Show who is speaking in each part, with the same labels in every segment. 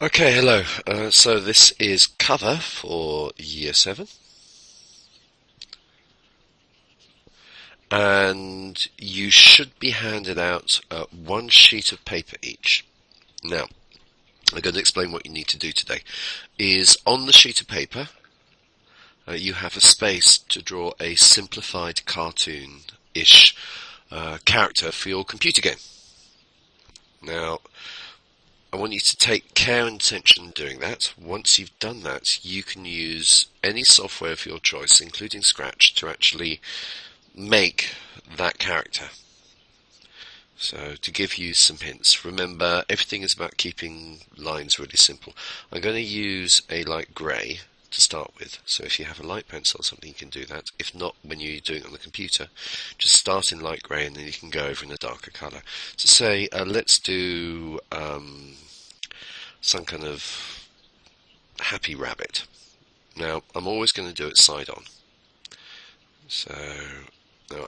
Speaker 1: Okay, hello. So this is cover for Year 7, and you should be handed out one sheet of paper each. Now, I'm going to explain what you need to do today. Is on the sheet of paper, you have a space to draw a simplified cartoon-ish character for your computer game. Now, I want you to take care and attention in doing that. Once you've done that, you can use any software of your choice, including Scratch, to actually make that character. So to give you some hints, remember everything is about keeping lines really simple. I'm going to use a light grey to start with, so if you have a light pencil or something you can do that. If not, when you're doing it on the computer, just start in light grey and then you can go over in a darker colour. So say let's do some kind of happy rabbit. Now I'm always going to do it side on, so now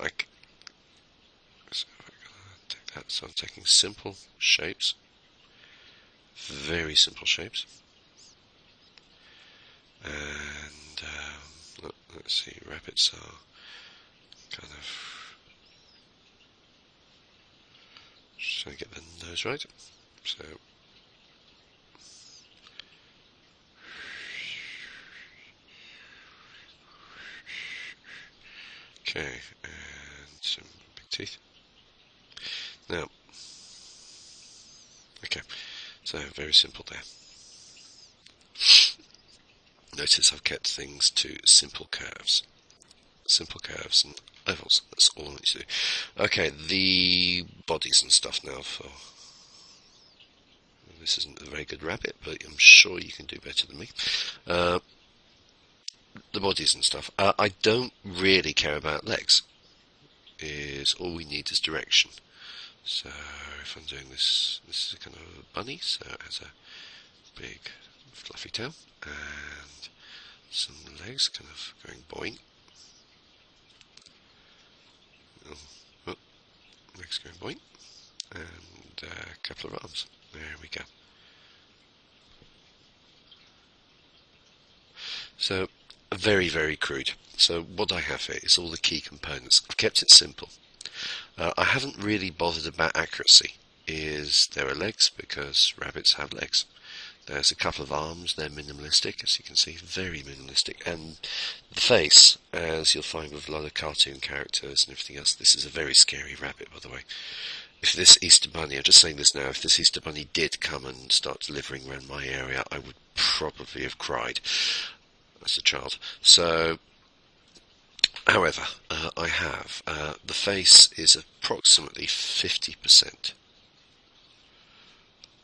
Speaker 1: so I'm taking simple shapes, very simple shapes, and let's see, rabbits are kind of, just trying to get the nose right, so okay, and some big teeth. Now, okay, so very simple there. Notice I've kept things to simple curves and ovals. That's all I want you to do. Okay, the bodies and stuff now. For this isn't a very good rabbit, but I'm sure you can do better than me. The bodies and stuff. I don't really care about legs. All we need is direction. So if I'm doing this, this is a kind of a bunny, so it has a big fluffy tail and some legs kind of going boing. Legs going boing, and a couple of arms. There we go. So very, very crude. So what I have here is all the key components. I've kept it simple. I haven't really bothered about accuracy. There are legs because rabbits have legs. There's a couple of arms, they're minimalistic, as you can see, very minimalistic. And the face, as you'll find with a lot of cartoon characters and everything else, this is a very scary rabbit, by the way. If this Easter Bunny, I'm just saying this now, if this Easter Bunny did come and start delivering around my area, I would probably have cried as a child. So, however, I have, the face is approximately 50%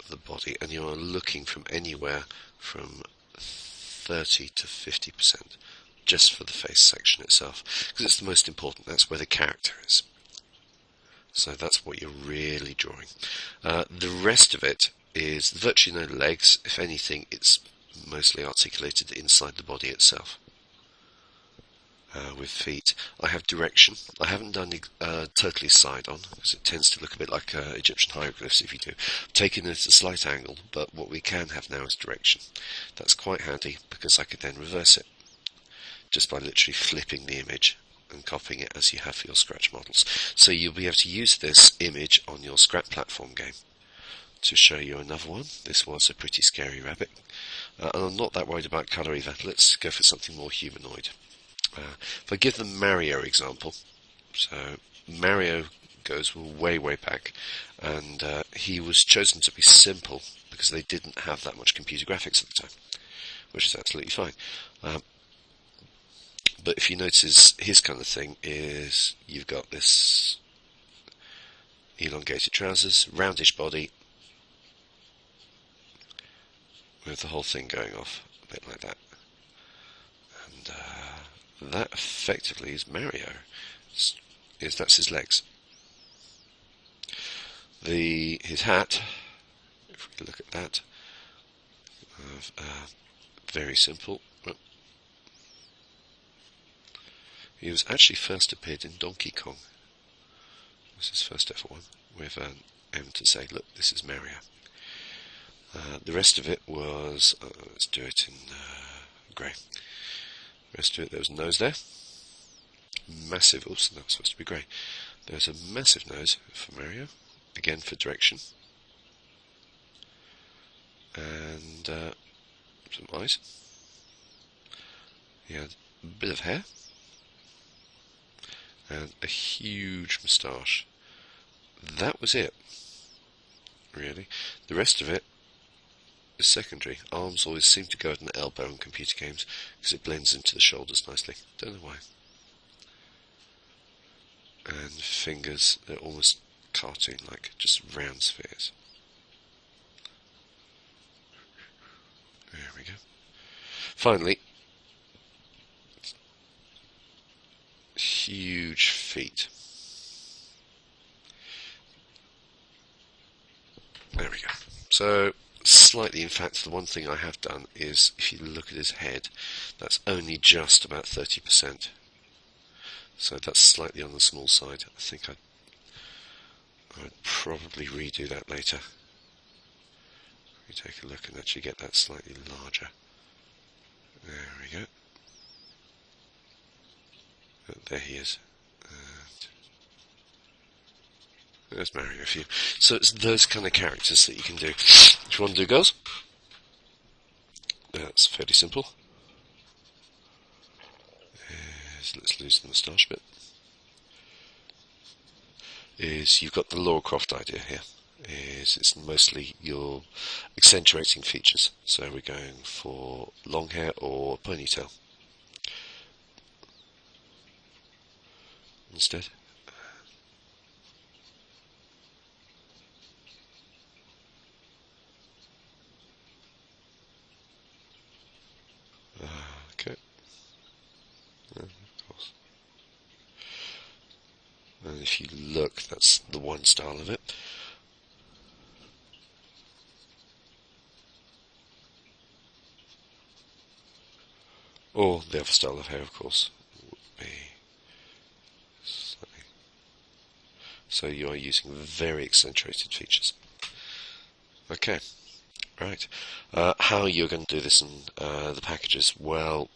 Speaker 1: of the body, and you are looking from anywhere from 30 to 50% just for the face section itself, because it's the most important. That's where the character is. So that's what you're really drawing. The rest of it is virtually no legs. If anything, it's mostly articulated inside the body itself. With feet, I have direction. I haven't done totally side on because it tends to look a bit like Egyptian hieroglyphs if you do. I've taken it at a slight angle, but what we can have now is direction. That's quite handy because I could then reverse it just by literally flipping the image and copying it as you have for your Scratch models. So you'll be able to use this image on your Scratch platform game. To show you another one, this was a pretty scary rabbit. And I'm not that worried about colour either. Let's go for something more humanoid. If I give the Mario example, so Mario goes way, way back, and he was chosen to be simple because they didn't have that much computer graphics at the time, which is absolutely fine. But if you notice, his kind of thing is you've got this elongated trousers, roundish body, with the whole thing going off a bit like that. And that effectively is Mario. That's his legs. His hat, if we look at that, very simple. He was actually first appeared in Donkey Kong. It was his first ever one, with an M to say, look, this is Mario. The rest of it was, let's do it in grey. The rest of it, there was a nose there. Massive, oops, that was supposed to be grey. There's a massive nose for Mario, again for direction. And some eyes. He had a bit of hair. And a huge moustache. That was it, really. The rest of it is secondary. Arms always seem to go at an elbow in computer games because it blends into the shoulders nicely. Don't know why. And fingers, they're almost cartoon-like, just round spheres. There we go. Finally, huge feet. There we go. So, slightly, in fact, the one thing I have done is, if you look at his head, that's only just about 30%. So that's slightly on the small side. I think I'd probably redo that later. We take a look and actually get that slightly larger. There we go. There he is. And there's Mario for you. So it's those kind of characters that you can do. Which one do girls? That's fairly simple. Let's lose the moustache bit. Is you've got the Lara Croft idea here. Is it's mostly your accentuating features. So we're going for long hair or ponytail instead. Okay. Of course. And if you look, that's the one style of it. Or the other style of hair, of course, would be slightly. So you are using very accentuated features. Okay, right. How you're going to do this in the packages? Well,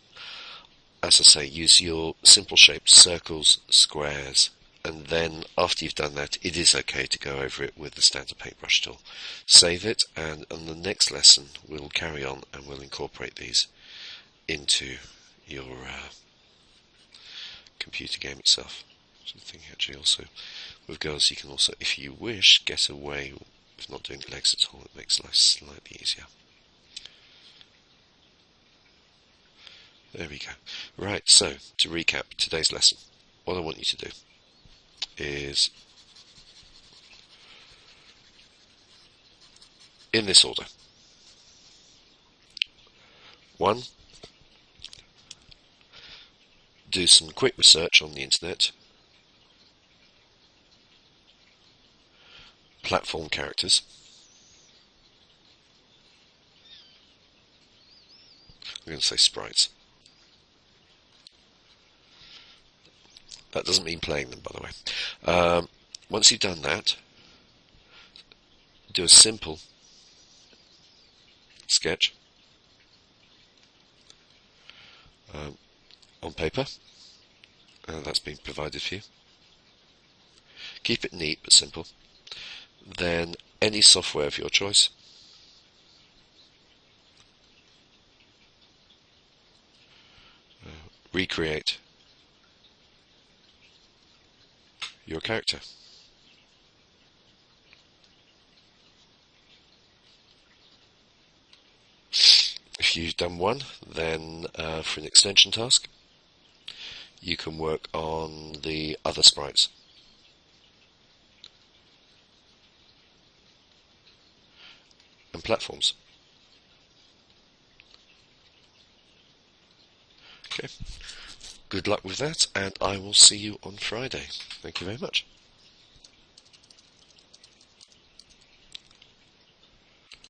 Speaker 1: as I say, use your simple shapes, circles, squares, and then after you've done that, it is okay to go over it with the standard paintbrush tool. Save it, and on the next lesson we'll carry on and we'll incorporate these into your computer game itself. So I think actually also with girls you can also, if you wish, get away with not doing the legs at all. It makes life slightly easier. There we go. Right, so to recap today's lesson, what I want you to do is, in this order. 1. Do some quick research on the internet. Platform characters. I'm going to say sprites. That doesn't mean playing them, by the way. Once you've done that, do a simple sketch on paper. That's been provided for you. Keep it neat but simple. Then any software of your choice. Recreate your character. If you've done one, then for an extension task, you can work on the other sprites. And platforms. Okay. Good luck with that, and I will see you on Friday. Thank you very much.